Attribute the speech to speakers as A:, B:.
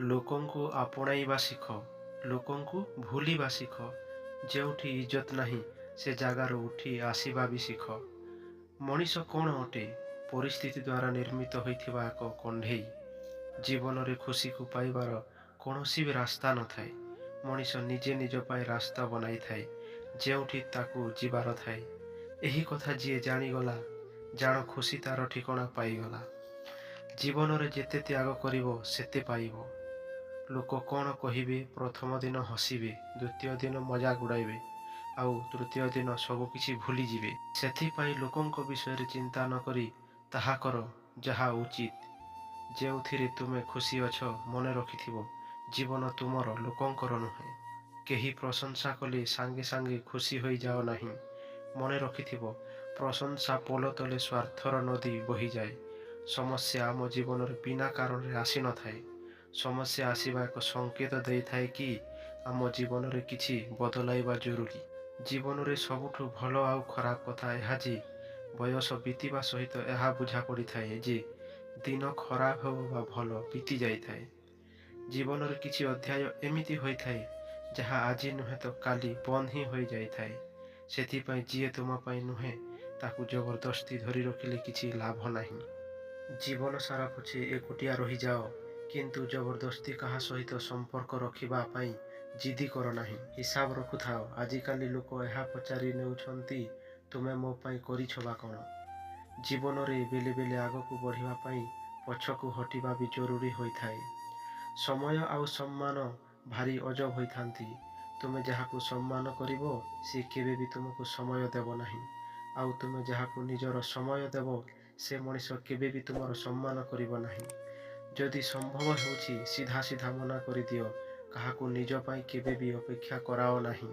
A: ଲୋକଙ୍କୁ ଆପଣାଇବା ଶିଖ, ଲୋକଙ୍କୁ ଭୁଲିବା ଶିଖ। ଯେଉଁଠି ଇଜ୍ଜତ ନାହିଁ ସେ ଜାଗାରୁ ଉଠି ଆସିବା ବି ଶିଖ। ମଣିଷ କ'ଣ ଅଟେ? ପରିସ୍ଥିତି ଦ୍ୱାରା ନିର୍ମିତ ହୋଇଥିବା ଏକ କଣ୍ଢେଇ। ଜୀବନରେ ଖୁସିକୁ ପାଇବାର କୌଣସି ବି ରାସ୍ତା ନଥାଏ। ମଣିଷ ନିଜେ ନିଜ ପାଇଁ ରାସ୍ତା ବନାଇଥାଏ ଯେଉଁଠି ତାକୁ ଯିବାର ଥାଏ। ଏହି କଥା ଯିଏ ଜାଣିଗଲା, ଜାଣ ଖୁସି ତାର ଠିକଣା ପାଇଗଲା। ଜୀବନରେ ଯେତେ ତ୍ୟାଗ କରିବ ସେତେ ପାଇବ। ଲୋକ କ'ଣ କହିବେ? ପ୍ରଥମ ଦିନ ହସିବେ, ଦ୍ୱିତୀୟ ଦିନ ମଜାକ ଉଡ଼ାଇବେ, ଆଉ ତୃତୀୟ ଦିନ ସବୁକିଛି ଭୁଲିଯିବେ। ସେଥିପାଇଁ ଲୋକଙ୍କ ବିଷୟରେ ଚିନ୍ତା ନ କରି ତାହା କର ଯାହା ଉଚିତ। ଯେଉଁଥିରେ ତୁମେ ଖୁସି ଅଛ ମନେ ରଖିଥିବ, ଜୀବନ ତୁମର, ଲୋକଙ୍କର ନୁହେଁ। କେହି ପ୍ରଶଂସା କଲେ ସାଙ୍ଗେ ସାଙ୍ଗେ ଖୁସି ହୋଇଯାଅ ନାହିଁ। ମନେ ରଖିଥିବ, ପ୍ରଶଂସା ପୋଲ ତଳେ ସ୍ୱାର୍ଥର ନଦୀ ବହିଯାଏ। ସମସ୍ୟା ଆମ ଜୀବନରେ ବିନା କାରଣରେ ଆସିନଥାଏ। ସମସ୍ୟା ଆସିବା ଏକ ସଂକେତ ଦେଇଥାଏ କି ଆମ ଜୀବନରେ କିଛି ବଦଳାଇବା ଜରୁରୀ। ଜୀବନରେ ସବୁଠୁ ଭଲ ଆଉ ଖରାପ କଥା ଏହା ଯେ ବୟସ ବିତିବା ସହିତ ଏହା ବୁଝା ପଡ଼ିଥାଏ ଯେ ଦିନ ଖରାପ ହେବ ବା ଭଲ ବିତି ଯାଇଥାଏ। ଜୀବନରେ କିଛି ଅଧ୍ୟାୟ ଏମିତି ହୋଇଥାଏ ଯାହା ଆଜି ନୁହେଁ ତ କାଲି ବନ୍ଦ ହିଁ ହୋଇଯାଇଥାଏ। ସେଥିପାଇଁ ଯିଏ ତୁମ ପାଇଁ ନୁହେଁ ତାକୁ ଜବରଦସ୍ତି ଧରି ରଖିଲେ କିଛି ଲାଭ ନାହିଁ। ଜୀବନ ସାରା ପଛେ ଏକୁଟିଆ ରହିଯାଅ, କିନ୍ତୁ ଜବରଦସ୍ତି କାହା ସହିତ ସମ୍ପର୍କ ରଖିବା ପାଇଁ ଜିଦି କର ନାହିଁ। ହିସାବ ରଖୁଥାଅ। ଆଜିକାଲି ଲୋକ ଏହା ପଚାରି ନେଉଛନ୍ତି, ତୁମେ ମୋ ପାଇଁ କରିଛ ବା କ'ଣ? ଜୀବନରେ ବେଳେ ବେଳେ ଆଗକୁ ବଢ଼ିବା ପାଇଁ ପଛକୁ ହଟିବା ବି ଜରୁରୀ ହୋଇଥାଏ। ସମୟ ଆଉ ସମ୍ମାନ ଭାରି ଅଜବ ହୋଇଥାନ୍ତି। ତୁମେ ଯାହାକୁ ସମ୍ମାନ କରିବ ସେ କେବେ ବି ତୁମକୁ ସମୟ ଦେବ ନାହିଁ। ଆଉ ତୁମେ ଯାହାକୁ ନିଜର ସମୟ ଦେବ ସେ ମଣିଷ କେବେ ବି ତୁମର ସମ୍ମାନ କରିବ ନାହିଁ। ଯଦି ସମ୍ଭବ ହେଉଛି ସିଧା ସିଧା ମନା କରିଦିଅ। କାହାକୁ ନିଜ ପାଇଁ କେବେ ବି ଅପେକ୍ଷା କରାଅ ନାହିଁ।